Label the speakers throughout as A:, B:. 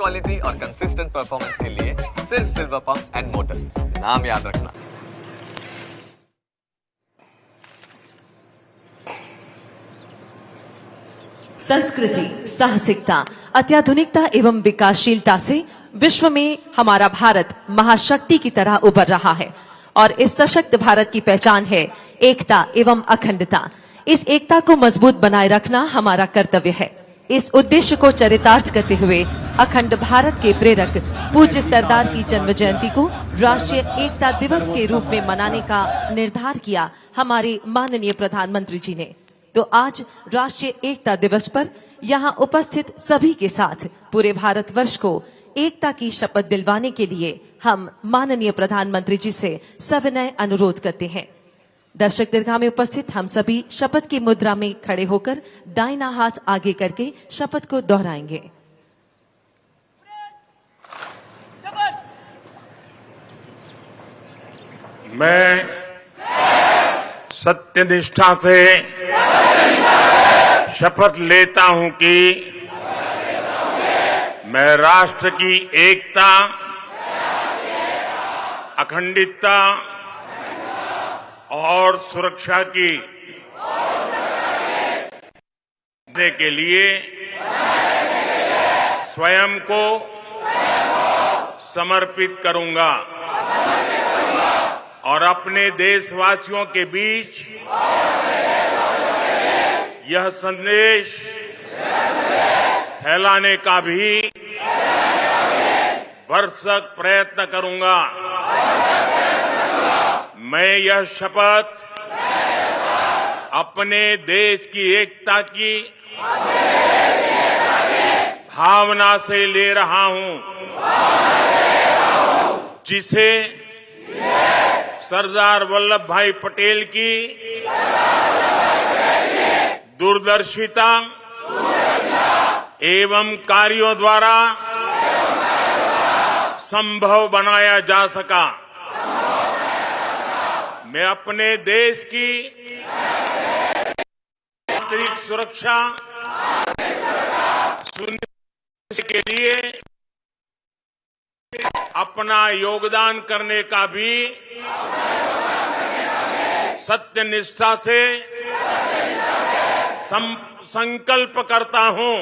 A: Quality और consistent performance के लिए सिर्फ सिल्वर पंप्स एंड मोटर्स, नाम याद रखना।
B: संस्कृति, साहसिकता, अत्याधुनिकता एवं विकासशीलता से विश्व में हमारा भारत महाशक्ति की तरह उभर रहा है और इस सशक्त भारत की पहचान है एकता एवं अखंडता। इस एकता को मजबूत बनाए रखना हमारा कर्तव्य है। इस उद्देश्य को चरितार्थ करते हुए अखंड भारत के प्रेरक पूज्य सरदार की जन्म जयंती को राष्ट्रीय एकता दिवस के रूप में मनाने का निर्धार किया हमारे माननीय प्रधानमंत्री जी ने। तो आज राष्ट्रीय एकता दिवस पर यहाँ उपस्थित सभी के साथ पूरे भारतवर्ष को एकता की शपथ दिलवाने के लिए हम माननीय प्रधानमंत्री जी से सविनय अनुरोध करते हैं। दर्शक दीर्घा में उपस्थित हम सभी शपथ की मुद्रा में खड़े होकर दाहिना हाथ आगे करके शपथ को दोहराएंगे।
C: मैं सत्यनिष्ठा से शपथ लेता हूं कि मैं राष्ट्र की एकता, अखंडता और सुरक्षा की के लिए स्वयं को समर्पित करूंगा और अपने देशवासियों के बीच यह संदेश फैलाने का भी भरसक प्रयत्न करूंगा। मैं यह शपथ अपने देश की एकता की भावना से ले रहा हूं, जिसे सरदार वल्लभ भाई पटेल की दूरदर्शिता एवं कार्यों द्वारा संभव बनाया जा सका। मैं अपने देश की आंतरिक सुरक्षा सुनिश्चित के लिए अपना योगदान करने का भी सत्यनिष्ठा से संकल्प करता हूं।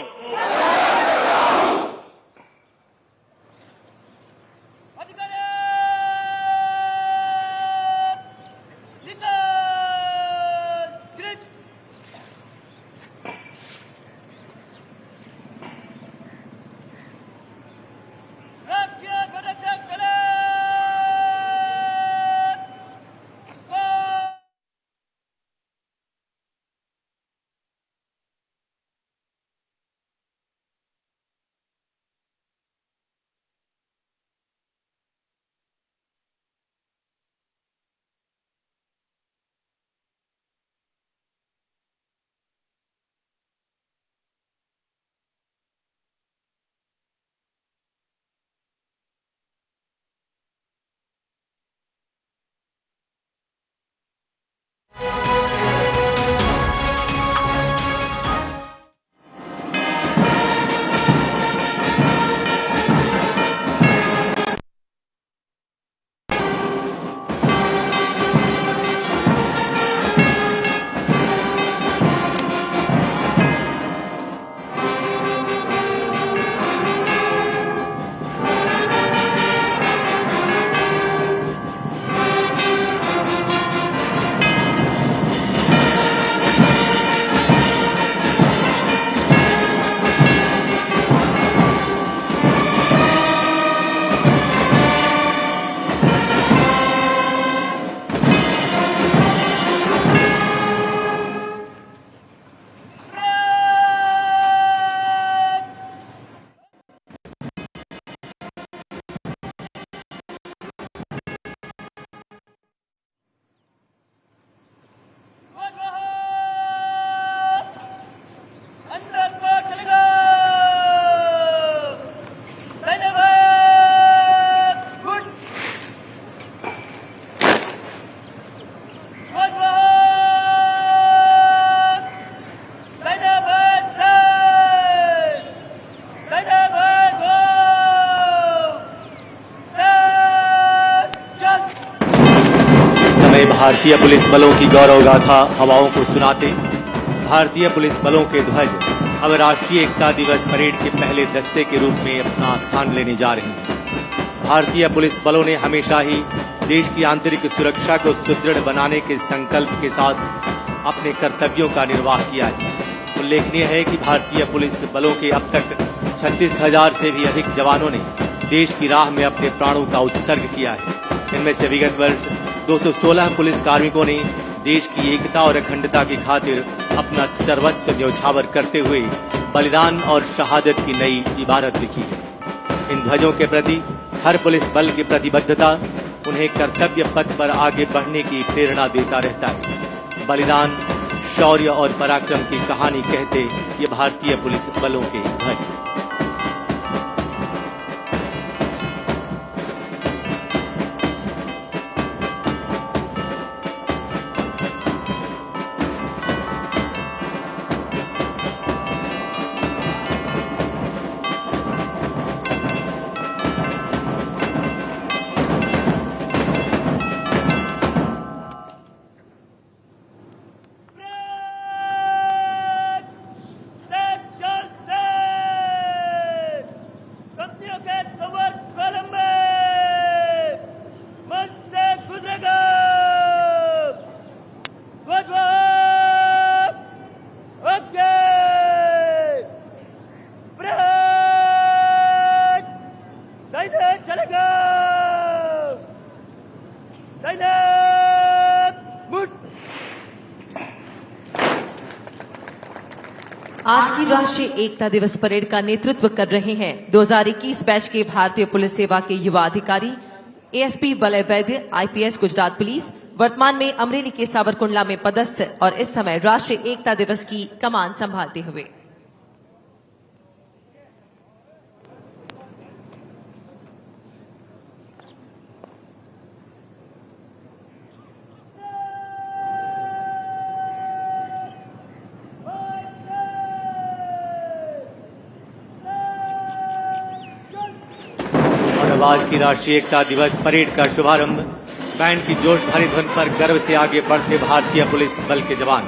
D: भारतीय पुलिस बलों की गौरव गाथा हवाओं को सुनाते भारतीय पुलिस बलों के ध्वज अब राष्ट्रीय एकता दिवस परेड के पहले दस्ते के रूप में अपना स्थान लेने जा रहे हैं। भारतीय पुलिस बलों ने हमेशा ही देश की आंतरिक सुरक्षा को सुदृढ़ बनाने के संकल्प के साथ अपने कर्तव्यों का निर्वाह किया है। उल्लेखनीय है कि भारतीय पुलिस बलों के अब तक 36,000 से भी अधिक जवानों ने देश की राह में अपने प्राणों का उत्सर्ग किया है। इनमें से विगत वर्ष 216 पुलिस कार्मिकों ने देश की एकता और अखंडता की खातिर अपना सर्वस्व न्यौछावर करते हुए बलिदान और शहादत की नई इबारत लिखी है। इन ध्वजों के प्रति हर पुलिस बल की प्रतिबद्धता उन्हें कर्तव्य पथ पर आगे बढ़ने की प्रेरणा देता रहता है। बलिदान, शौर्य और पराक्रम की कहानी कहते ये भारतीय पुलिस बलों के ध्वज।
B: आज की राष्ट्रीय एकता दिवस परेड का नेतृत्व कर रहे हैं 2021 बैच के भारतीय पुलिस सेवा के युवा अधिकारी एएसपी वलय वैद्य, आईपीएस गुजरात पुलिस, वर्तमान में अमरेली के सावरकुंडला में पदस्थ और इस समय राष्ट्रीय एकता दिवस की कमान संभालते हुए।
D: आज की राष्ट्रीय एकता दिवस परेड का शुभारंभ बैंड की जोश भरी धुन पर गर्व से आगे बढ़ते भारतीय पुलिस बल के जवान।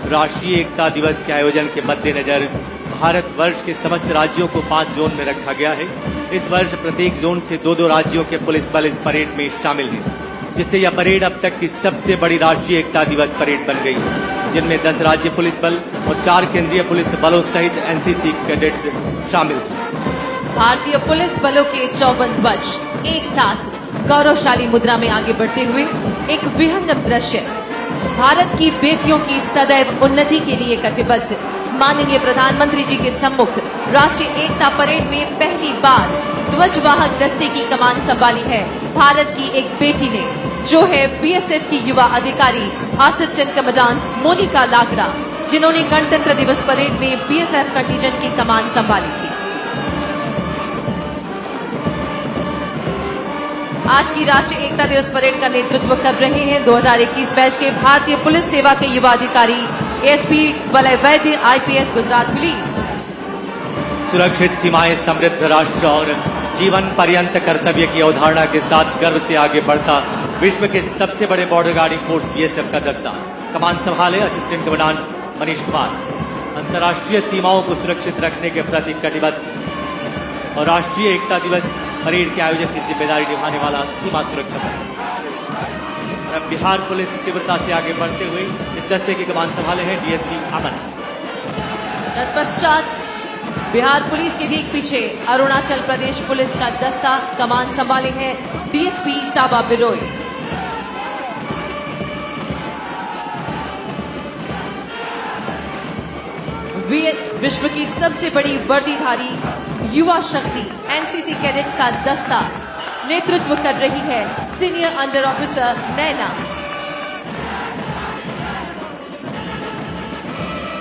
D: राष्ट्रीय एकता दिवस के आयोजन के मद्देनजर भारत वर्ष के समस्त राज्यों को 5 जोन में रखा गया है। इस वर्ष प्रत्येक जोन से 2-2 राज्यों के पुलिस बल इस परेड में शामिल हैं, जिससे यह परेड अब तक की सबसे बड़ी राष्ट्रीय एकता दिवस परेड बन गई है, जिनमें 10 राज्य पुलिस बल और 4 केंद्रीय पुलिस बलों सहित एनसीसी कैडेट्स शामिल हैं।
B: भारतीय पुलिस बलों के 54 ध्वज एक साथ गौरवशाली मुद्रा में आगे बढ़ते हुए एक विहंगम दृश्य। भारत की बेटियों की सदैव उन्नति के लिए कटिबद्ध माननीय प्रधानमंत्री जी के सम्मुख राष्ट्रीय एकता परेड में पहली बार ध्वजवाहक दस्ते की कमान संभाली है भारत की एक बेटी ने, जो है बीएसएफ की युवा अधिकारी असिस्टेंट कमांडेंट मोनिका लाकड़ा, जिन्होंने गणतंत्र दिवस परेड में बीएसएफ कंटीजेंट की कमान संभाली थी। आज की राष्ट्रीय एकता दिवस परेड का नेतृत्व कर रहे हैं 2021 बैच के भारतीय पुलिस सेवा के युवा अधिकारी एएसपी वलय वैद्य, आईपीएस गुजरात पुलिस।
D: सुरक्षित सीमाएं, समृद्ध राष्ट्र और जीवन पर्यंत कर्तव्य की अवधारणा के साथ गर्व से आगे बढ़ता विश्व के सबसे बड़े बॉर्डर गार्डिंग फोर्स बीएसएफ का दस्ता। कमान संभाले असिस्टेंट कमांडेंट मनीष कुमार। अंतर्राष्ट्रीय सीमाओं को सुरक्षित रखने के प्रति कटिबद्ध और राष्ट्रीय एकता दिवस परेड के आयोजन की जिम्मेदारी निभाने वाला सीमा सुरक्षा बल। बिहार पुलिस तीव्रता से आगे बढ़ते हुए इस दस्ते की कमान संभाले हैं डीएसपी अमन।
B: तत्पश्चात बिहार पुलिस के ठीक पीछे अरुणाचल प्रदेश पुलिस का दस्ता कमान संभाले हैं डीएसपी ताबा बिरोई। विश्व की सबसे बड़ी वर्दीधारी युवा शक्ति एनसीसी कैडेट्स का दस्ता नेतृत्व कर रही है सीनियर अंडर ऑफिसर नैना।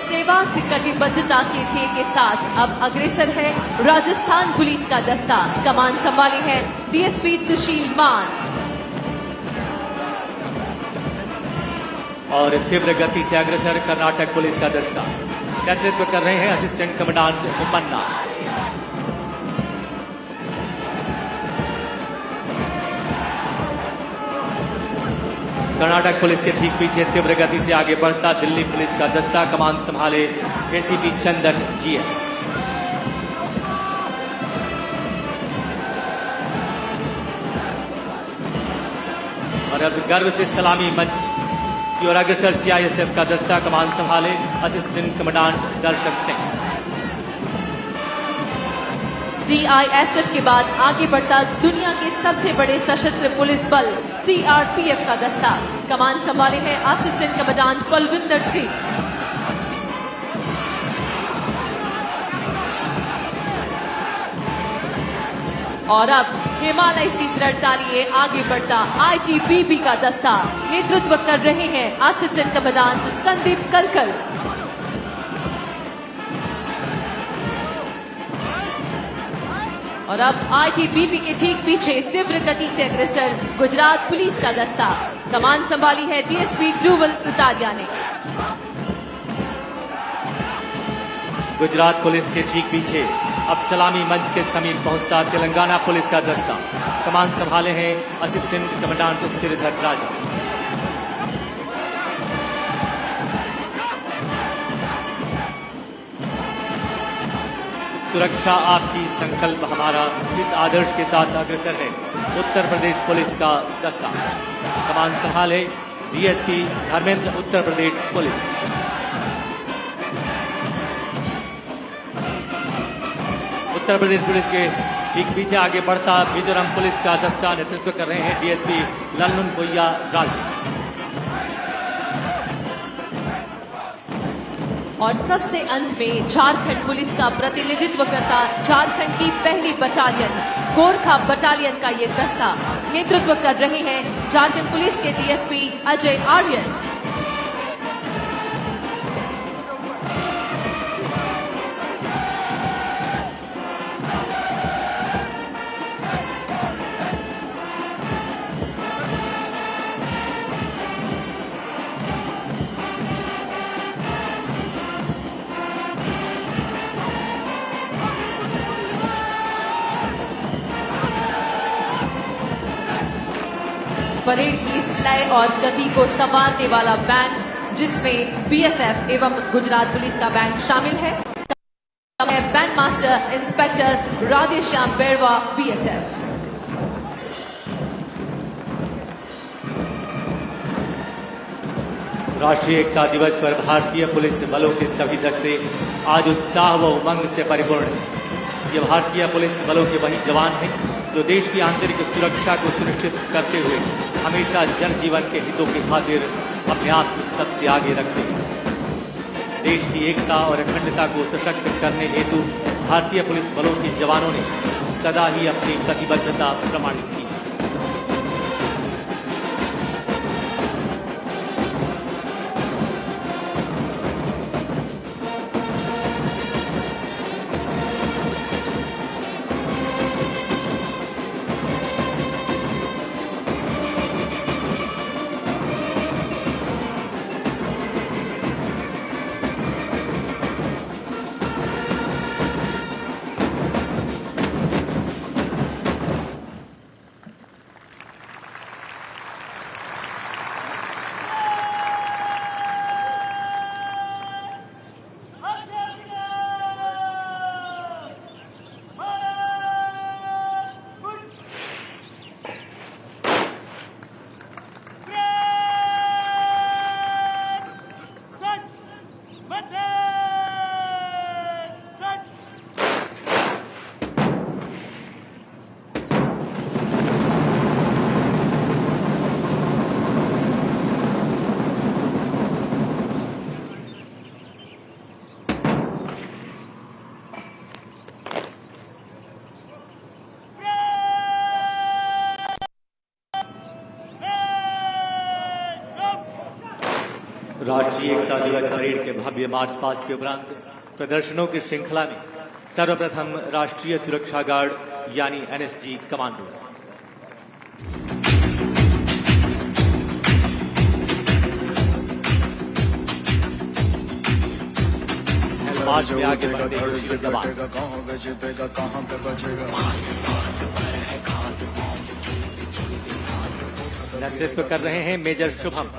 B: सेवा की कटिबद्धता के ध्येय के साथ अब अग्रसर है राजस्थान पुलिस का दस्ता। कमान संभाली है डीएसपी सुशील मान।
D: और तीव्र गति से अग्रसर कर्नाटक पुलिस का दस्ता नेतृत्व कर रहे हैं असिस्टेंट कमांडेंट मन्ना। कर्नाटक पुलिस के ठीक पीछे तीव्र गति से आगे बढ़ता दिल्ली पुलिस का दस्ता, कमान संभाले एसीपी चंदन जीएस। और अब गर्व से सलामी मंच की ओर अग्रसर सीआईएसएफ का दस्ता, कमान संभाले असिस्टेंट कमांडेंट दर्शन सिंह।
B: सीआईएसएफ के बाद आगे बढ़ता दुनिया के सबसे बड़े सशस्त्र पुलिस बल सीआरपीएफ का दस्ता, कमान संभाले हैं असिस्टेंट कमांडेंट कुलविंदर सिंह। और अब हिमालय सी दृढ़ता लिए आगे बढ़ता आईटीबीपी का दस्ता, नेतृत्व कर रहे हैं असिस्टेंट कमांडेंट संदीप कलकल। और अब आईटीबीपी के ठीक पीछे तीव्र गति से अग्रसर गुजरात पुलिस का दस्ता, कमान संभाली है डीएसपी ध्रुवल सुतारिया ने।
D: गुजरात पुलिस के ठीक पीछे अब सलामी मंच के समीप पहुंचता तेलंगाना पुलिस का दस्ता, कमान संभाले हैं असिस्टेंट कमांडेंट श्रीधर राजा। सुरक्षा आपकी संकल्प हमारा, इस आदर्श के साथ अग्रसर है उत्तर प्रदेश पुलिस का दस्ता, कमान संभाले DSP Dharmendra, Uttar Pradesh police. Uttar Pradesh police के ठीक पीछे आगे बढ़ता मिजोरम पुलिस का दस्ता, नेतृत्व कर रहे हैं डीएसपी लल्नुन बोइया राज।
B: और सबसे अंत में झारखंड पुलिस का प्रतिनिधित्व करता झारखंड की पहली बटालियन गोरखा बटालियन का ये दस्ता, नेतृत्व कर रहे हैं झारखंड पुलिस के डीएसपी अजय आर्यन। परेड की इस लय और गति को संवारने वाला बैंड, जिसमें बीएसएफ एवं गुजरात पुलिस का बैंड शामिल है, बैंड मास्टर इंस्पेक्टर राधेश्याम बेरवा बीएसएफ।
D: राष्ट्रीय एकता दिवस पर भारतीय पुलिस बलों के सभी दस्ते आज उत्साह व उमंग से परिपूर्ण हैं। ये भारतीय पुलिस बलों के वही जवान हैं जो देश की आंतरिक सुरक्षा को सुनिश्चित करते हुए हमेशा जनजीवन के हितों की खातिर अपने आप को सबसे आगे रखते हैं। देश की एकता और अखंडता को सशक्त करने हेतु भारतीय पुलिस बलों के जवानों ने सदा ही अपनी प्रतिबद्धता प्रमाणित की। राष्ट्रीय एकता दिवस परेड के भव्य मार्च पास्ट के उपरांत प्रदर्शनों की श्रृंखला में सर्वप्रथम राष्ट्रीय सुरक्षा गार्ड यानी एनएसजी कमांडोज। मार्च में आगे बढ़ते हुए जवान नेतृत्व कर रहे हैं मेजर शुभम।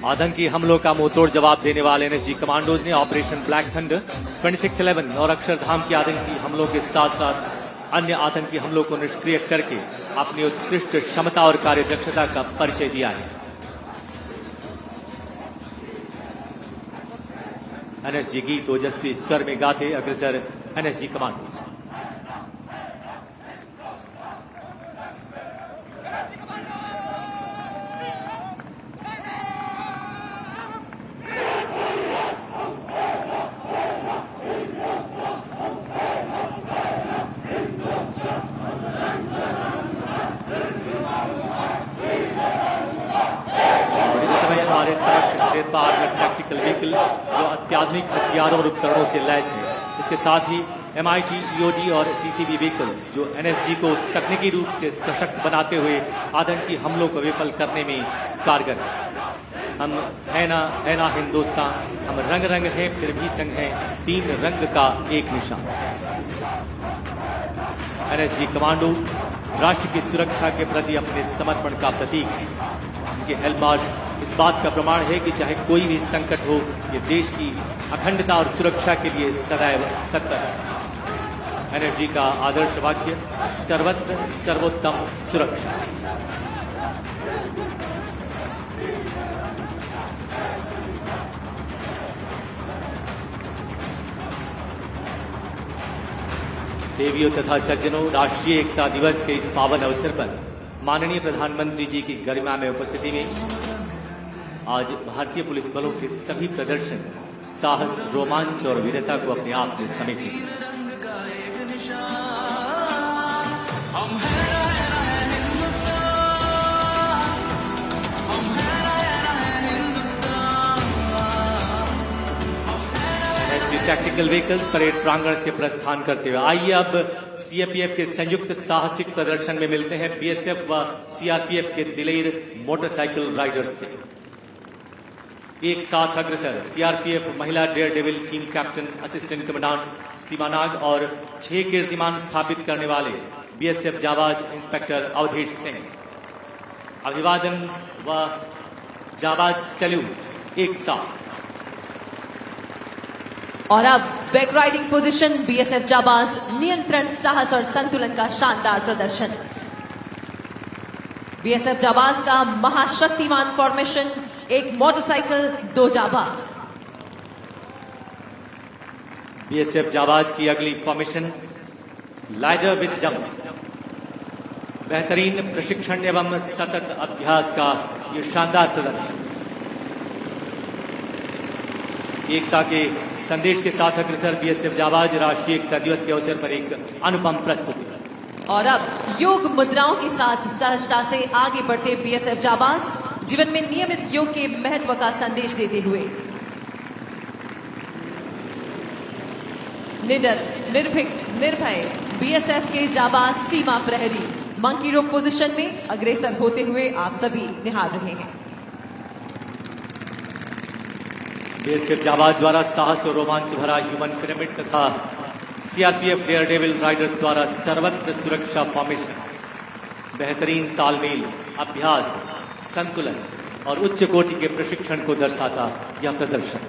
D: आतंकी हमलों का मुंहतोड़ जवाब देने वाले एनएसजी कमांडोज ने ऑपरेशन ब्लैक थंडर, 26/11 और अक्षरधाम के आतंकी हमलों के साथ साथ अन्य आतंकी हमलों को निष्क्रिय करके अपनी उत्कृष्ट क्षमता और कार्यदक्षता का परिचय दिया है। एनएसजी गीत ओजस्वी स्वर में गाते अग्रसर एनएसजी कमांडोज। टैक्टिकल व्हीकल जो अत्याधुनिक हथियारों और उपकरणों से लैस है, इसके साथ ही MIT, EOD और TCB व्हीकल्स जो एनएसजी को तकनीकी रूप से सशक्त बनाते हुए आतंकी हमलों को विफल करने में कारगर है। हम है ना हिंदुस्तान, हम रंग रंग हैं फिर भी संग हैं, 3 रंग का एक निशान। एनएसजी कमांडो राष्ट्र की सुरक्षा के प्रति अपने समर्पण का प्रतीक है। उनके हेल्थ मार्च इस बात का प्रमाण है कि चाहे कोई भी संकट हो, ये देश की अखंडता और सुरक्षा के लिए सदैव तत्पर है। एनएसजी का आदर्श वाक्य सर्वत्र सर्वोत्तम सुरक्षा। देवियों तथा सज्जनों, राष्ट्रीय एकता दिवस के इस पावन अवसर पर माननीय प्रधानमंत्री जी की गरिमा में उपस्थिति में आज भारतीय पुलिस बलों के सभी प्रदर्शन साहस, रोमांच और वीरता को अपने आप में समेटे। टैक्टिकल व्हीकल्स परेड प्रांगण से प्रस्थान करते हुए आइए अब सीआरपीएफ के संयुक्त साहसिक प्रदर्शन में मिलते हैं बीएसएफ व सीआरपीएफ के दिलेर मोटरसाइकिल राइडर्स से। एक साथ अग्रसर सीआरपीएफ महिला dare devil team captain assistant commandant Seema Nag और 6 कीर्तिमान स्थापित करने वाले बीएसएफ जाबाज इंस्पेक्टर अवधेश सिंह। अभिवादन व जाबाज सैल्यूट एक साथ।
B: और अब बैक राइडिंग पोजीशन बीएसएफ जाबाज, नियंत्रण, साहस और संतुलन का शानदार प्रदर्शन। बीएसएफ जाबाज का महाशक्तिमान फॉर्मेशन, एक मोटरसाइकिल, 2 जाबाज।
D: बीएसएफ जाबाज की अगली फॉर्मेशन लाइडर विद जंप। बेहतरीन प्रशिक्षण एवं सतत अभ्यास का ये शानदार प्रदर्शन। एकता के संदेश के साथ अग्रसर बीएसएफ जाबाज राष्ट्रीय एकता दिवस के अवसर पर एक अनुपम प्रस्तुति।
B: और अब योग मुद्राओं के साथ सहजता से आगे बढ़ते बीएसएफ जाबाज, जीवन में नियमित योग के महत्व का संदेश देते हुए निडर, निर्भीक, निर्भय बीएसएफ के जाबाज सीमा प्रहरी मंकी रोप पोजीशन में अग्रसर होते हुए आप सभी निहार रहे हैं।
D: बीएसएफ जाबाज द्वारा साहस और रोमांच भरा ह्यूमन पिरामिड तथा सीआरपीएफ डेयर डेविल राइडर्स द्वारा सर्वत्र सुरक्षा फॉर्मेशन, बेहतरीन तालमेल, अभ्यास, संतुलन और उच्च कोटि के प्रशिक्षण को दर्शाता यह प्रदर्शन।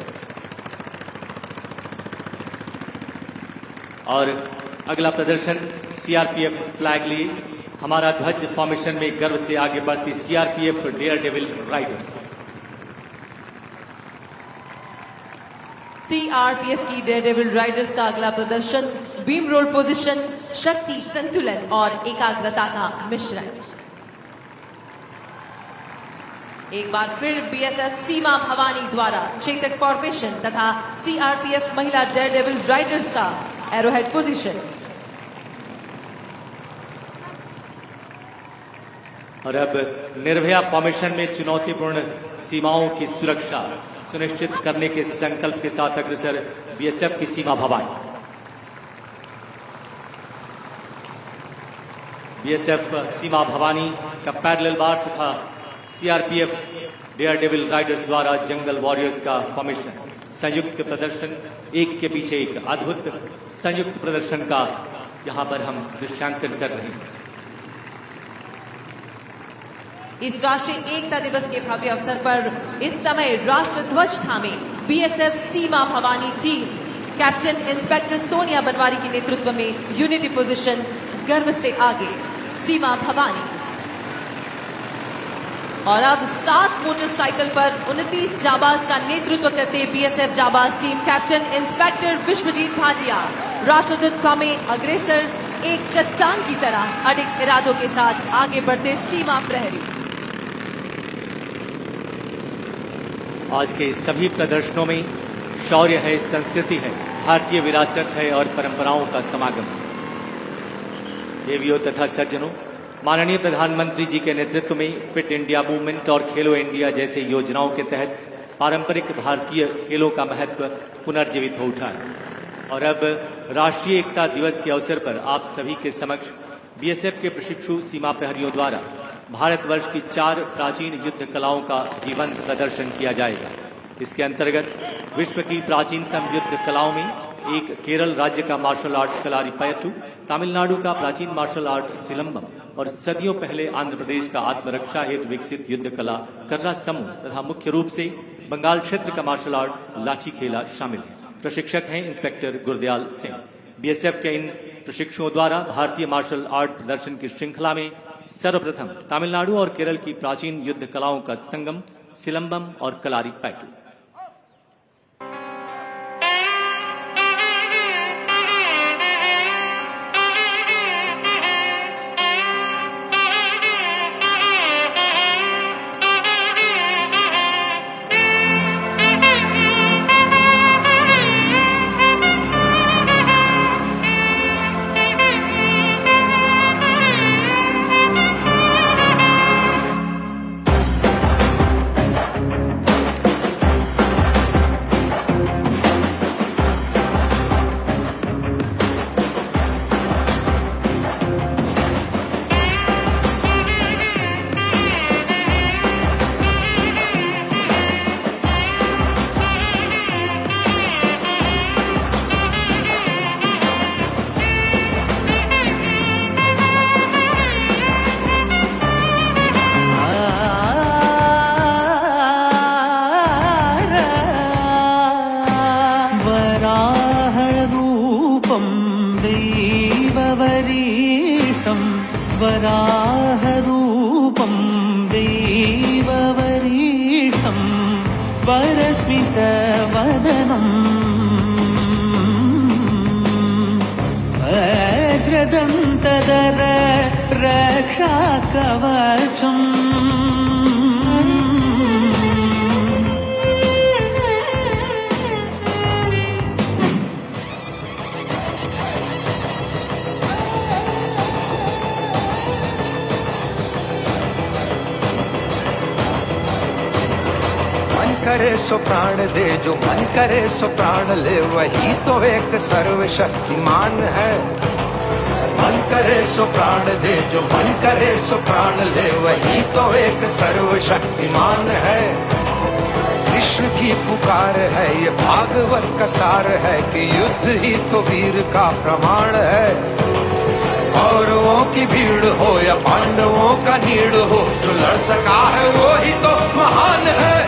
D: और अगला प्रदर्शन सीआरपीएफ फ्लैग लिए हमारा ध्वज फॉर्मेशन में गर्व से आगे बढ़ती CRPF daredevil riders.
B: CRPF की डेयर डेविल राइडर्स का अगला प्रदर्शन बीम रोल पोजीशन, शक्ति, संतुलन और एकाग्रता का मिश्रण। एक बार फिर बीएसएफ सीमा भवानी द्वारा चेतक फॉर्मेशन तथा सीआरपीएफ महिला डेयर डेविल राइडर्स का एरोहेड पोजीशन।
D: और अब निर्भया फॉर्मेशन में चुनौतीपूर्ण सीमाओं की सुरक्षा सुनिश्चित करने के संकल्प के साथ अग्रसर बीएसएफ की सीमा भवानी। बीएसएफ सीमा भवानी का पैरेलल बार तथा सीआरपीएफ डेयर डेविल राइडर्स द्वारा जंगल वॉरियर्स का फॉर्मेशन, संयुक्त प्रदर्शन, एक के पीछे एक अद्भुत संयुक्त प्रदर्शन का यहाँ पर हम दृश्यांकन कर रहे हैं।
B: इस राष्ट्रीय एकता दिवस के भव्य अवसर पर इस समय राष्ट्र ध्वज थामे BSF Seema Bhawani team captain inspector Sonia Banwari के नेतृत्व में यूनिटी पोजीशन गर्व से आगे सीमा भवानी। और अब 7 मोटरसाइकिल पर 29 जाबाज का नेतृत्व करते बीएसएफ जाबाज team captain inspector Vishwajeet Bhatia राष्ट्रध्वज में अग्रसर एक चट्टान की तरह अडिग इरादों के साथ आगे बढ़ते सीमा प्रहरी।
D: आज के सभी प्रदर्शनों में शौर्य है, संस्कृति है, भारतीय विरासत है और परंपराओं का समागम। देवियों तथा सज्जनों, माननीय प्रधानमंत्री जी के नेतृत्व में फिट इंडिया मूवमेंट और खेलो इंडिया जैसे योजनाओं के तहत पारंपरिक भारतीय खेलों का महत्व पुनर्जीवित हो उठा है। और अब राष्ट्रीय एकता दिवस के अवसर पर आप सभी के समक्ष बीएसएफ के प्रशिक्षु सीमा प्रहरियों द्वारा भारतवर्ष की 4 प्राचीन युद्ध कलाओं का जीवंत प्रदर्शन किया जाएगा। इसके अंतर्गत विश्व की प्राचीनतम युद्ध कलाओं में एक केरल राज्य का मार्शल आर्ट कलारीपयट्टू, तमिलनाडु का प्राचीन मार्शल आर्ट सिलंबम और सदियों पहले आंध्र प्रदेश का आत्मरक्षा हेतु विकसित युद्ध कला कर्रा समूह तथा मुख्य रूप से बंगाल क्षेत्र का मार्शल आर्ट लाठी खेला शामिल है। प्रशिक्षक हैं इंस्पेक्टर गुरदयाल सिंह। बीएसएफ के इन प्रशिक्षुओं द्वारा भारतीय मार्शल आर्ट प्रदर्शन की श्रृंखला में सर्वप्रथम तमिलनाडु और केरल की प्राचीन युद्ध कलाओं का संगम सिलंबम और कलारीपयट्टू।
E: वराहरूपं देववरीशं वरस्मितवदनं वज्रदन्तधर रक्षाकवचम्
F: करे सो प्राण दे, जो मन करे सो प्राण ले, वही तो एक सर्वशक्तिमान है। मन करे सो प्राण दे, जो मन करे सो प्राण ले, वही तो एक सर्वशक्तिमान है। कृष्ण की पुकार है, ये भागवत का सार है कि युद्ध ही तो वीर का प्रमाण है। कौरवों की भीड़ हो या पांडवों का नीड़ हो, जो लड़ सका है वो ही तो महान है।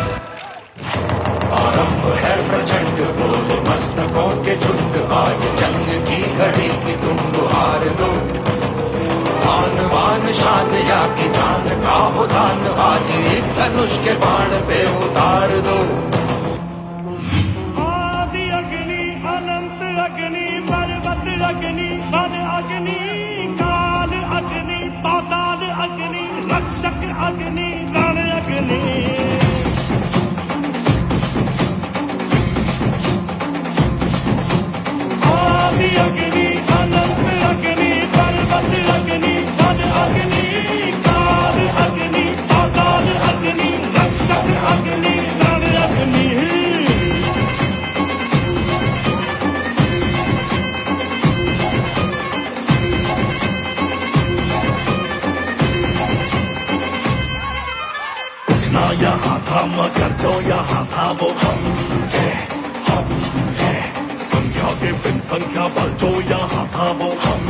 F: आरंभ है प्रचंड बोल मस्तकों के झुंड, आज जंग की घड़ी की तुम हार दो। आन बान शान या की जान का हो दान, आज एक धनुष के बाण पे उतार दो।
G: आदि अग्नि अनंत अग्नि पर्वत अग्नि वन अग्नि काल अग्नि पाताल अग्नि रक्षक अग्नि रण अग्नि। अग्नि अनंत अग्नि पर्वत अग्नि वन अग्नि काल अग्नि पाताल अग्नि रक्षक अग्नि रण अग्नि। कुछ ना यहाँ था मगर जो यहाँ था वो हम है, हम है। संख्या के बिन संख्या बल जो यहाँ था वो हम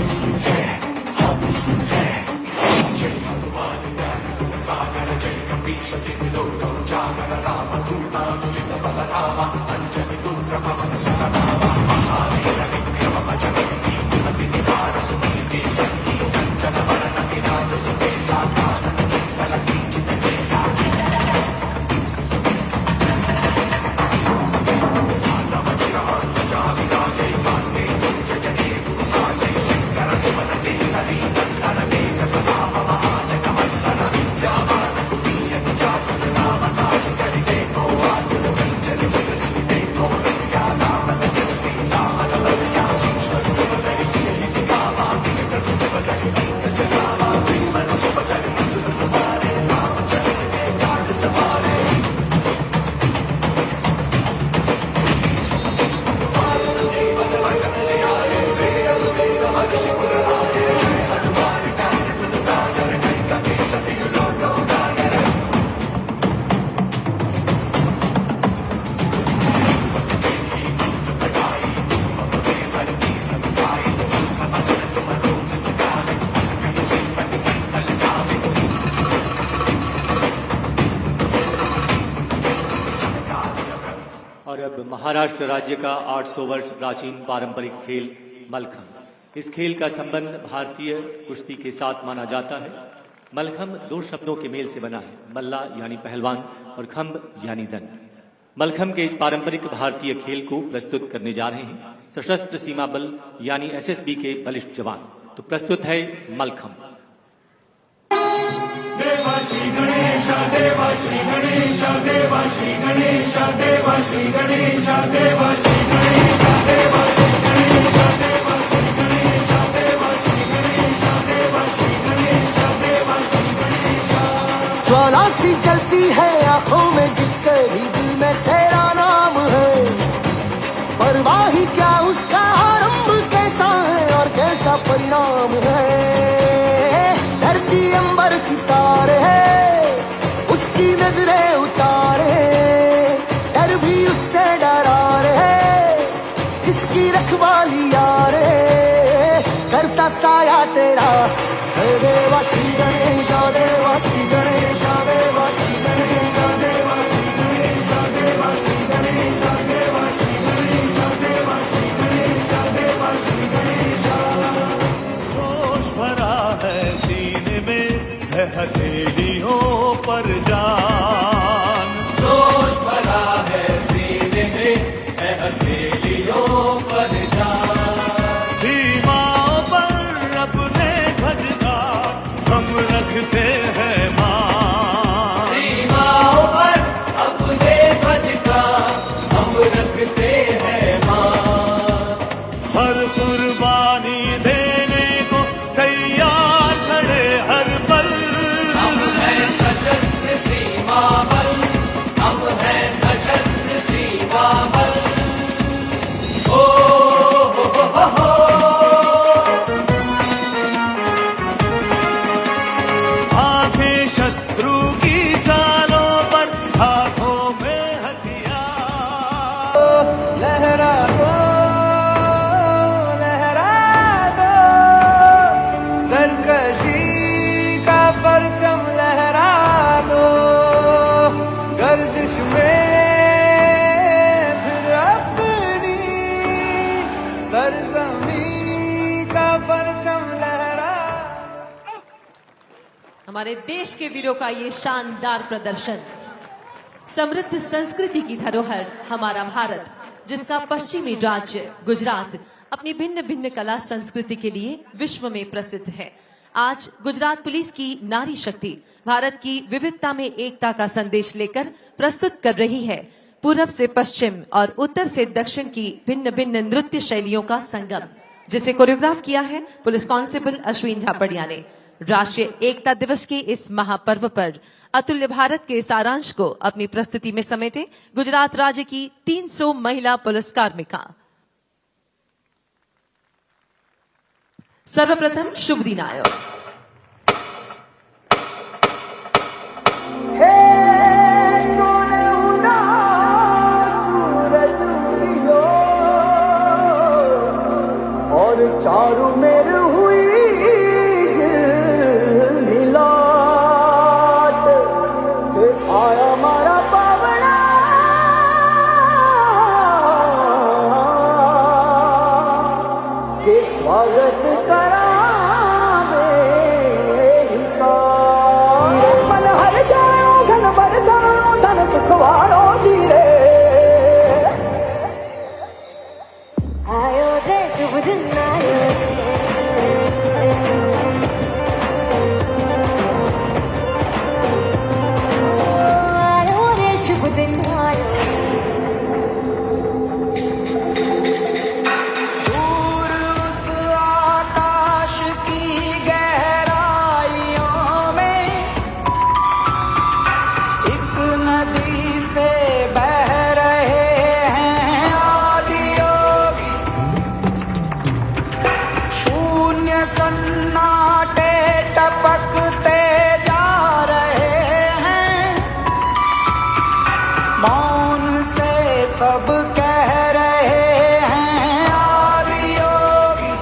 D: और अब महाराष्ट्र राज्य का 800 वर्ष प्राचीन पारंपरिक खेल मलखंब। इस खेल का संबंध भारतीय कुश्ती के साथ माना जाता है। मलखंब दो शब्दों के मेल से बना है, मल्ला यानी पहलवान और खंब यानी दंड। मलखंब के इस पारंपरिक भारतीय खेल को प्रस्तुत करने जा रहे हैं सशस्त्र सीमा बल यानी एसएसबी के बलिष्ठ जवान। तो प्रस्तुत है मलखंब।
H: ज्वाला सी जलती है आंखों में जिसके भी दिल में तेरा नाम है। परवाह ही क्या उसका आरंभ कैसा है और कैसा परिणाम है। धरती अंबर सितारे है उसकी नजरें उतारे, डर भी उससे डरा रहे जिसकी रखवाली यारे। करता साया तेरा देवा श्री गणेश, देवा श्री गणेश, देवा श्री गणेश, देवा श्री गणेश, देवा श्री गणेश, देवा श्री गणेश, देवा श्री गणेश, देवा श्री गणेश।
G: जोश भरा है सीने में है हथेलियों पर जान। जोश भरा है सीने में है हथेलियों पर जान। सीमाओं पर अपने ध्वज का हम रखते हैं मान। सीमाओं पर अपने ध्वज का हम रखते हैं मान। हर कुर्बानी देने को तैयार खड़े हर पल। हम हैं सशस्त्र सीमा बल, हम हैं सशस्त्र सीमा बल। आंखें शत्रु की चालों पर, हाथों में हथियार।
H: लहरा दो सरकशी का परचम लहरा दो। गर्दिश में फिर अपनी सरजमी का परचम लहरा।
B: हमारे देश के वीरों का ये शानदार प्रदर्शन, समृद्ध संस्कृति की धरोहर हमारा भारत, जिसका पश्चिमी राज्य गुजरात अपनी भिन्न भिन्न कला संस्कृति के लिए विश्व में प्रसिद्ध है। आज गुजरात पुलिस की नारी शक्ति भारत की विविधता में एकता का संदेश लेकर प्रस्तुत कर रही है पूरब से पश्चिम और उत्तर से दक्षिण की भिन्न भिन्न नृत्य शैलियों का संगम, जिसे कोरियोग्राफ किया है पुलिस कांस्टेबल अश्विन झापड़िया ने। राष्ट्रीय एकता दिवस के इस महापर्व पर अतुल्य भारत के सारांश को अपनी प्रस्तुति में समेटे गुजरात राज्य की 300 महिला पुलिस कार्मिका। सर्वप्रथम शुभ दिन आयो।
H: और चारों मेर हुई झिलमिलाट थे
E: स्वागत करावे मन हर जाओ धन बरसाओ धन सुखवाड़ो धीरे
I: आयो रे शुभ दिन आयो रे शुभ दिन आयो
E: दूर उस आकाश की गहराइयों में एक नदी से बह रहे हैं आदि योगी शून्य सन्नाटे टपकते जा रहे हैं मौन से सब कह रहे हैं आदि योगी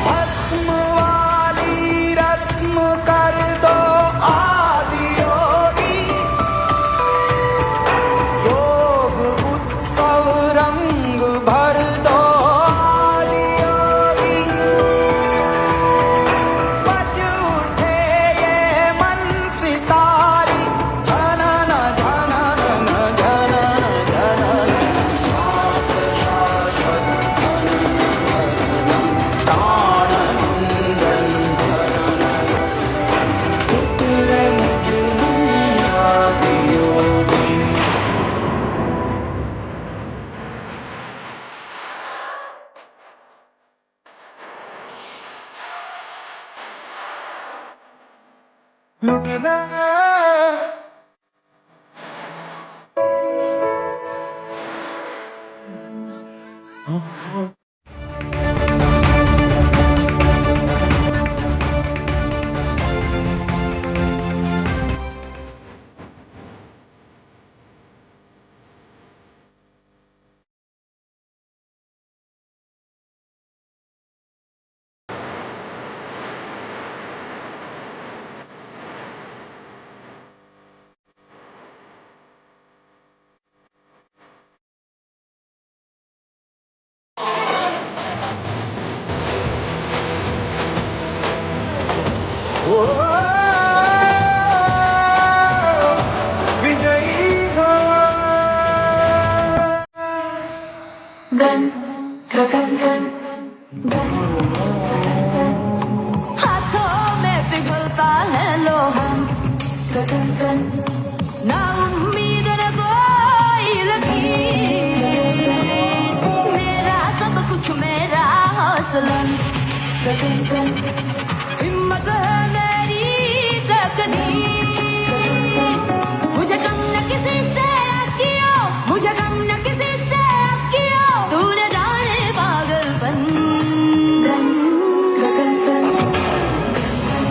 E: भस्म वाली रस्म कर दो आदि योगी योग उत्सव रंग भर दो आदि योगी बज उठे ये मन सितारी झनन झनन झनन झनन सांस शाश्वत झनन सनन तान नंदन झनन उतरे मुझ में आदि योगी
I: गन गगन गन गन हाथों में पिघलता है लोहन गगन गन ना उम्मीद न कोई लकीर मेरा सब कुछ मेरा हौसला गगन गन हिम्मत है मेरी तकदीर मुझे कम न किसी से किया मुझे कम न किसी से किया तूने जाने पागलपन गन गगन गन गगन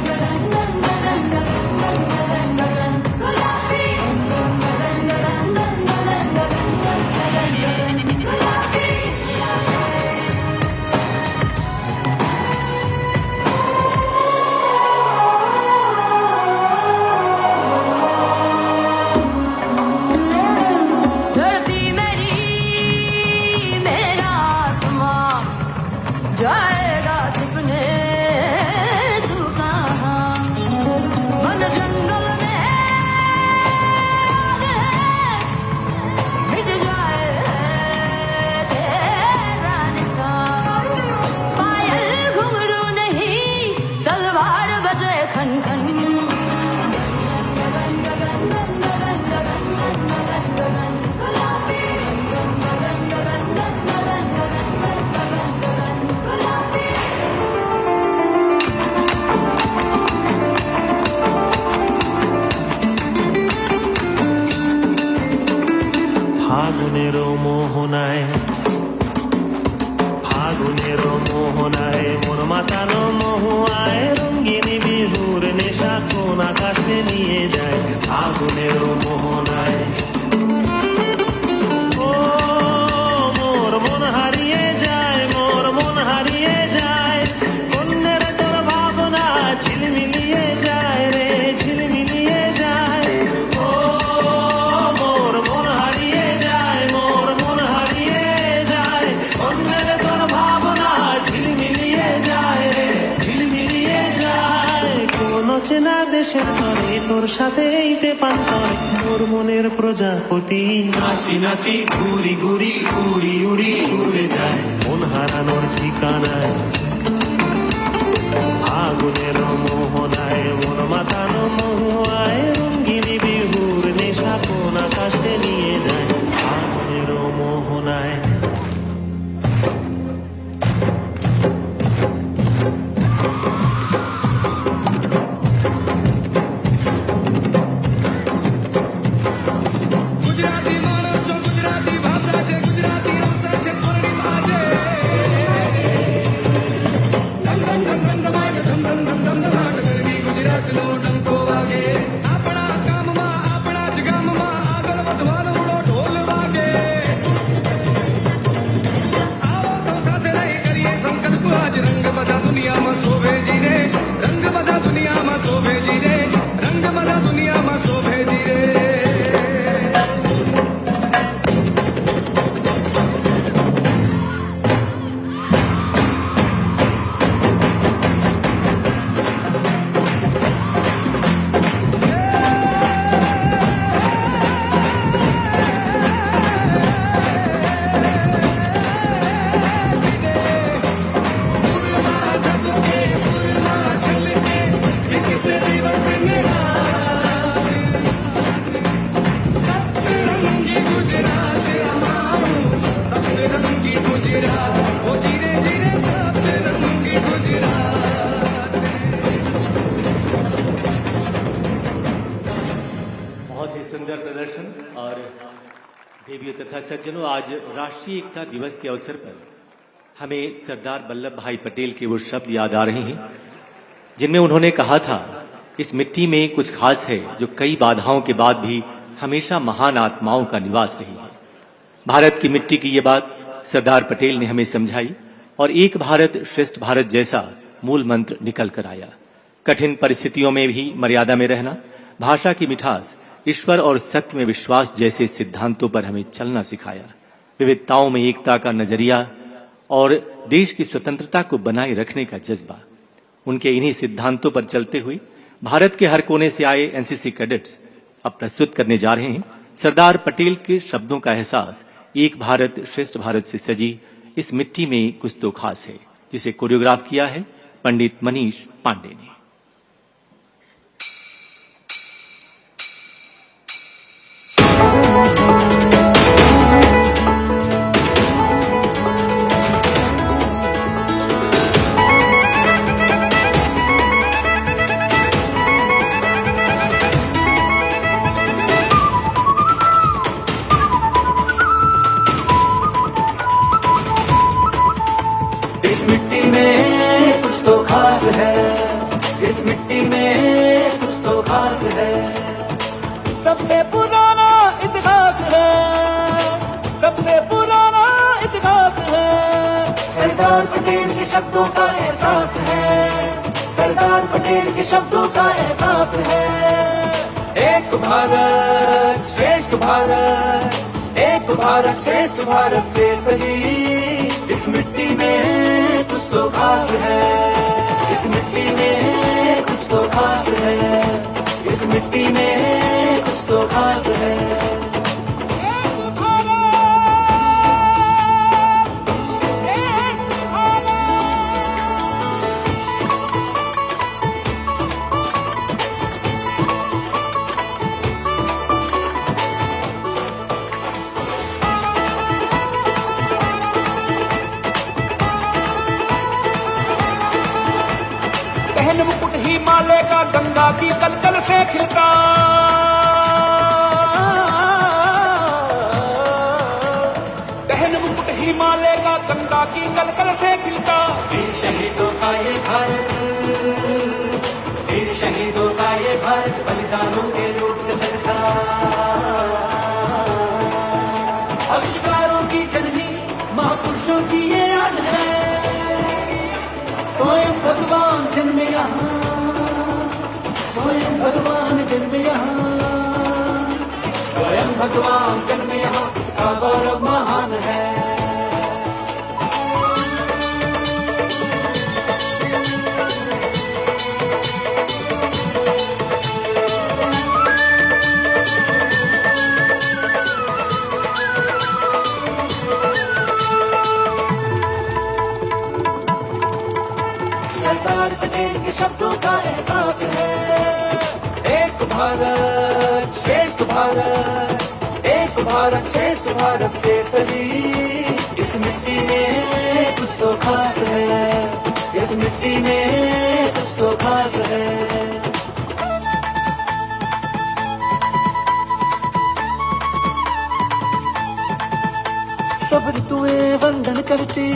I: गगन गगन गगन गगन गगन गुलाबी गगन गगन गगन गगन गगन गुलाबी धरती मेरी मेरा आसमां जाएगा छुपने तू कहाँ मन जंगल में आग है मिट जाए तेरा निशान पायल घुंघरू नहीं तलवार बजे खन खन गगन गगन गगन गगन गगन गगन गुलाबी गगन गगन गगन गगन गुलाबी
G: ফাগুনেরও মোহনায় মন মাতানো মহুয়ায় রঙ্গিনী বিহুর নেশা কোন আকাশে নিয়ে যায় ফাগুনেরও মোহনায় ও মোর মন হারিয়ে যায় মোর মন হারিয়ে যায় কন্যের তোর ভাবনা ঝিলমিলিয়ে যায় রে ঝিলমিলিয়ে যায় ও মোর মন হারিয়ে যায় মোর মন হারিয়ে যায় কন্যের তোর দেশের তরে তোর সাথে এইতে পান করে তোর মনের প্রজাপতি নাচি নাচি ঘুরি ঘুরি উড়ি উড়ি উড়ে যায় মন হারানোর ঠিকানায় আগুনের মোহনায় মন মাতানো মহুয়ায় রঙ্গিনী বিহুর নেশা কোন আকাশে নিয়ে যায় আগুনের মোহনায়
E: ગુજરાતી માણસો ગુજરાતી ભાષા છે ગુજરાતી ભાષા છે સ્વર્ણિમ આજે ધમ ધમ ધમ ધમ ધમાટ ધમ ધમ ધમ ધમ ધમાટ ગરવી ગુજરાતનો ડંકો વાગે આપણા કામમાં આપણા જ ગામમાં આગળ વધવાનો ઢોલ વાગે આવો સૌ સાથે રહી કરીએ સંકલ્પ આજ રંગ બધા દુનિયામાં શોભેજી રે રંગ બધા દુનિયામાં શોભેજી રે રંગ બધા દુનિયામાં શોભેજી રે
D: बहुत ही सुंदर प्रदर्शन। और देवियों तथा सज्जनों, आज राष्ट्रीय एकता दिवस के अवसर पर हमें सरदार वल्लभ भाई पटेल के वो शब्द याद आ रहे हैं जिनमें उन्होंने कहा था, इस मिट्टी में कुछ खास है जो कई बाधाओं के बाद भी हमेशा महान आत्माओं का निवास रही है। भारत की मिट्टी की ये बात सरदार पटेल ने हमें समझाई और एक भारत श्रेष्ठ भारत जैसा मूल मंत्र निकल कर आया। कठिन परिस्थितियों में भी मर्यादा में रहना, भाषा की मिठास, ईश्वर और सत्य में विश्वास जैसे सिद्धांतों पर हमें चलना सिखाया। विविधताओं में एकता का नजरिया और देश की स्वतंत्रता को बनाए रखने का जज्बा, उनके इन्हीं सिद्धांतों पर चलते हुए भारत के हर कोने से आए एनसीसी कैडेट्स अब प्रस्तुत करने जा रहे हैं सरदार पटेल के शब्दों का एहसास। एक भारत श्रेष्ठ भारत से सजी इस मिट्टी में कुछ तो खास है, जिसे कोरियोग्राफ किया है पंडित मनीष पांडे ने।
E: इस मिट्टी में कुछ तो खास है, इस मिट्टी में कुछ तो खास है। सबसे पुराना इतिहास है, सबसे पुराना इतिहास है। सरदार पटेल के शब्दों का एहसास है, सरदार पटेल के शब्दों का एहसास है। एक भारत श्रेष्ठ भारत, एक भारत श्रेष्ठ भारत से सजी इस मिट्टी में कुछ तो खास है, इस मिट्टी में कुछ तो खास है, इस मिट्टी में कुछ तो खास है। पहन मुकुट ही माले का गंगा की कलकल से खिलता, पहन मुकुट ही माले का गंगा की कलकल से खिलता। वीर शहीदों का ये भारत, वीर शहीदों का ये भारत बलिदानों के रूप से सजता। आविष्कारों की जननी महापुरुषों की ये याद है, स्वयं भगवान जन्मे यहाँ, स्वयं भगवान जन्मे यहाँ, स्वयं भगवान जन्मे यहाँ, इसका गौरव महान है। शब्दों का एहसास है। एक भारत श्रेष्ठ भारत, एक भारत श्रेष्ठ भारत से सजी इस मिट्टी में कुछ तो खास है, इस मिट्टी में कुछ तो खास है। सब ऋतुएं वंदन करती,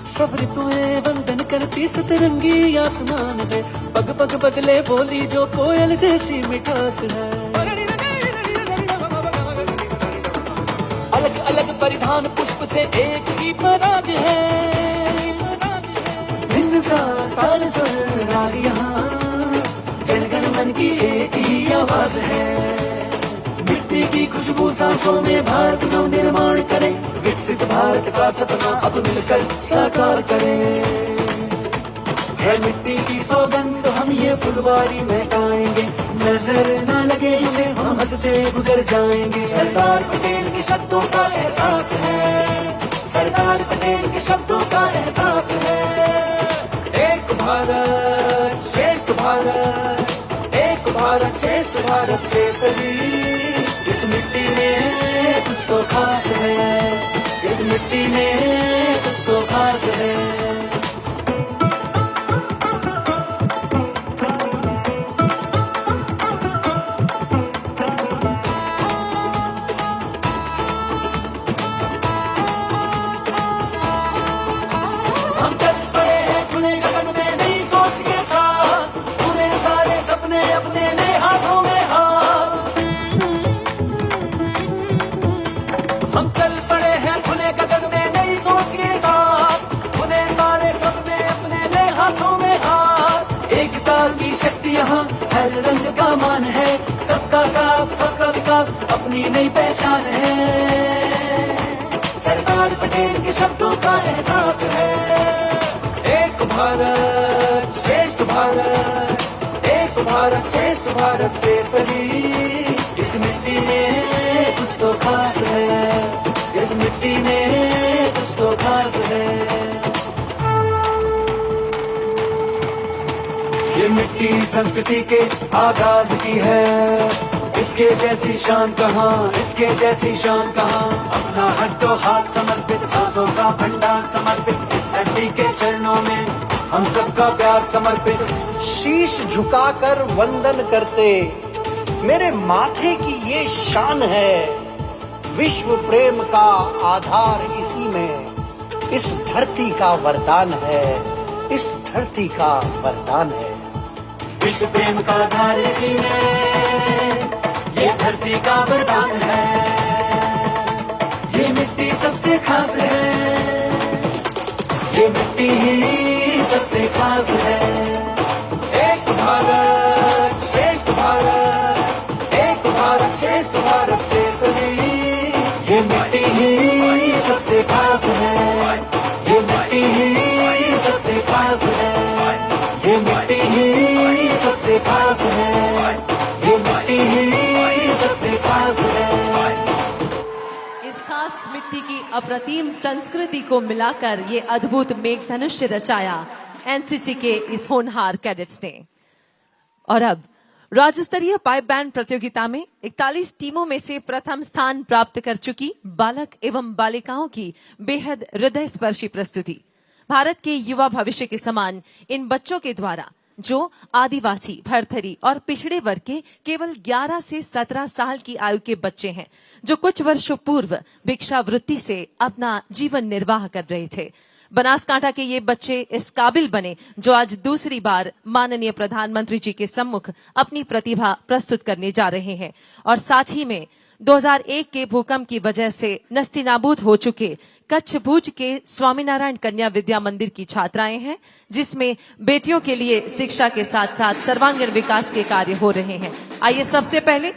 E: सब ऋतुएं वंदन करती, सतरंगी आसमान है, पग पग बदले बोली जो कोयल जैसी मिठास है। अलग अलग परिधान पुष्प से एक ही पराग है, भिन्न सा सार स्वर राग यहाँ, जनगण मन की एक ही आवाज है। मिट्टी की खुशबू सांसों में भारत नव निर्माण करे, विकसित भारत का सपना अब मिलकर साकार करे। है मिट्टी की सौगंध हम ये फुलवारी महकाएंगे, नजर न लगे इसे हम हद से गुजर जाएंगे। सरदार पटेल के शब्दों का एहसास है, सरदार पटेल के शब्दों का एहसास है। एक भारत श्रेष्ठ भारत, एक भारत श्रेष्ठ भारत से सजी इस मिट्टी में कुछ तो खास है, इस मिट्टी में कुछ तो खास है। हम चल पड़े हैं खुले गगन में नई सोच के साथ, पूरे सारे सपने अपने नए हाथों में हाथ। हम चल पड़े हैं खुले गगन में नई सोच के साथ, पूरे सारे सपने अपने नए हाथों में हाथ। एकता की शक्ति यहाँ हर रंग का मान है, सबका साथ सबका विकास अपनी नई पहचान है। सरदार पटेल के शब्दों का एहसास है। एक भारत श्रेष्ठ भारत, एक भारत श्रेष्ठ भारत से सजी इस मिट्टी में कुछ तो खास है, इस मिट्टी में कुछ तो खास है। ये मिट्टी संस्कृति के आगाज की है, इसके जैसी शान कहाँ, इसके जैसी शान कहाँ। अपना हड्डों हाथ समर्पित, सांसों का भंडार समर्पित, इस धरती के चरणों में हम सबका प्यार समर्पित।
H: शीश झुकाकर वंदन करते, मेरे माथे की ये शान है। विश्व प्रेम का आधार इसी में, इस धरती का वरदान है, इस धरती का वरदान है।
E: विश्व प्रेम का आधार इसी में, ये धरती का वरदान है। ये मिट्टी सबसे खास है, ये मिट्टी ही सबसे खास है। एक भारत श्रेष्ठ भारत, एक भारत श्रेष्ठ भारत से सजी ये मिट्टी ही सबसे खास है, ये मिट्टी ही सबसे खास है, ये मिट्टी ही सबसे खास है, ये मिट्टी ही सबसे खास है।
B: इस खास मिट्टी की अप्रतिम संस्कृति को मिलाकर ये अद्भुत मेघधनुष्य रचाया एनसीसी के इस होनहार कैडेट्स ने। और अब राज्य स्तरीय पाइप बैंड प्रतियोगिता में 41 टीमों में से प्रथम स्थान प्राप्त कर चुकी बालक एवं बालिकाओं की बेहद हृदय स्पर्शी प्रस्तुति। भारत के युवा भविष्य के समान इन बच्चों के द्वारा, जो आदिवासी, भरथरी और पिछड़े वर्ग के केवल 11 से 17 साल की आयु के बच्चे हैं, जो कुछ वर्षों पूर्व भिक्षावृत्ति से अपना जीवन निर्वाह कर रहे थे। बनासकांठा के ये बच्चे इस काबिल बने जो आज दूसरी बार माननीय प्रधानमंत्री जी के सम्मुख अपनी प्रतिभा प्रस्तुत करने जा रहे हैं। और साथ ही में 2001 के भूकंप की वजह से नस्तिनाबूद हो चुके कच्छ भुज के स्वामीनारायण कन्या विद्या मंदिर की छात्राएं हैं, जिसमें बेटियों के लिए शिक्षा के साथ साथ सर्वांगीण विकास के कार्य हो रहे हैं। आइए सबसे पहले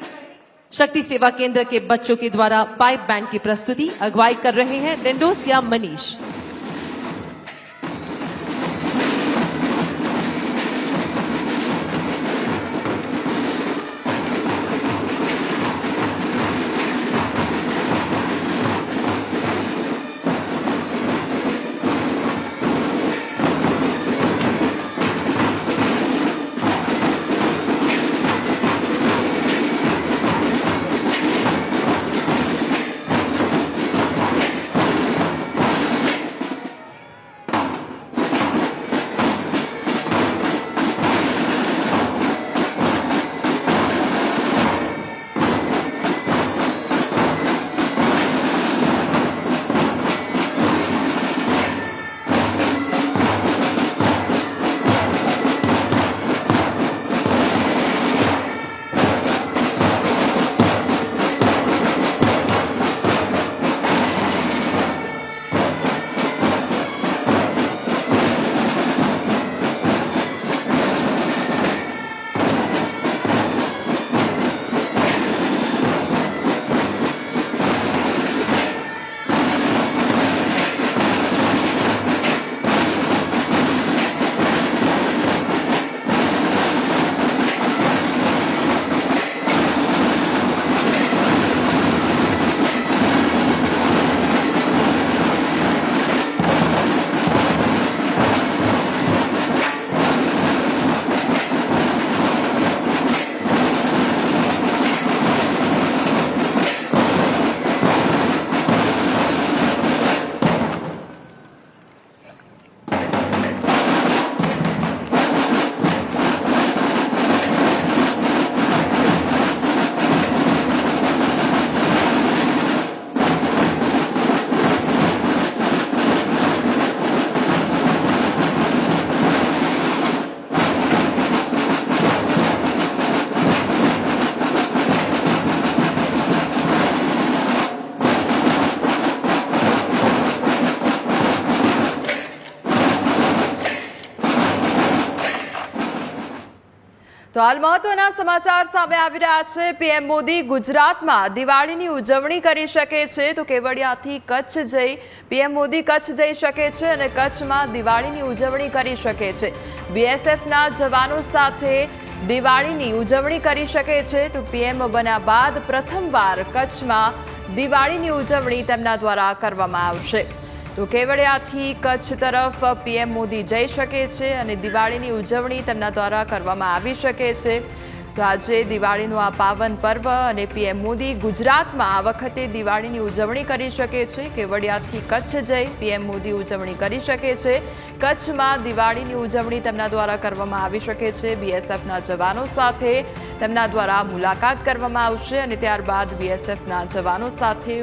B: शक्ति सेवा केंद्र के बच्चों के द्वारा पाइप बैंड की प्रस्तुति अगुवाई कर रहे हैं डेंडोसिया मनीष।
J: તો હાલ મહત્વના સમાચાર સામે આવી રહ્યા છે। પીએમ મોદી ગુજરાતમાં દિવાળીની ઉજવણી કરી શકે છે। તો કેવડિયાથી કચ્છ જઈ પીએમ મોદી કચ્છ જઈ શકે છે અને કચ્છમાં દિવાળીની ઉજવણી કરી શકે છે। બીએસએફના જવાનો સાથે દિવાળીની ઉજવણી કરી શકે છે। તો પીએમ બન્યા બાદ પ્રથમવાર કચ્છમાં દિવાળીની ઉજવણી તેમના દ્વારા કરવામાં આવશે। તો કેવડિયાથી કચ્છ તરફ પીએમ મોદી જઈ શકે છે અને દિવાળીની ઉજવણી તેમના દ્વારા કરવામાં આવી શકે છે। તો આજે દિવાળીનું આ પાવન પર્વ અને પીએમ મોદી ગુજરાતમાં આ વખતે દિવાળીની ઉજવણી કરી શકે છે। કેવડિયાથી કચ્છ જઈ પીએમ મોદી ઉજવણી કરી શકે છે। કચ્છમાં દિવાળીની ઉજવણી તેમના દ્વારા કરવામાં આવી શકે છે। બીએસએફના જવાનો સાથે તેમના દ્વારા મુલાકાત કરવામાં આવશે અને ત્યારબાદ બીએસએફના જવાનો સાથે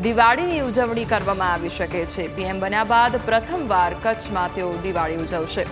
J: દિવાળીની ઉજવણી કરવામાં આવી શકે છે। પીએમ બન્યા બાદ પ્રથમવાર કચ્છમાં તેઓ દિવાળી ઉજવશે।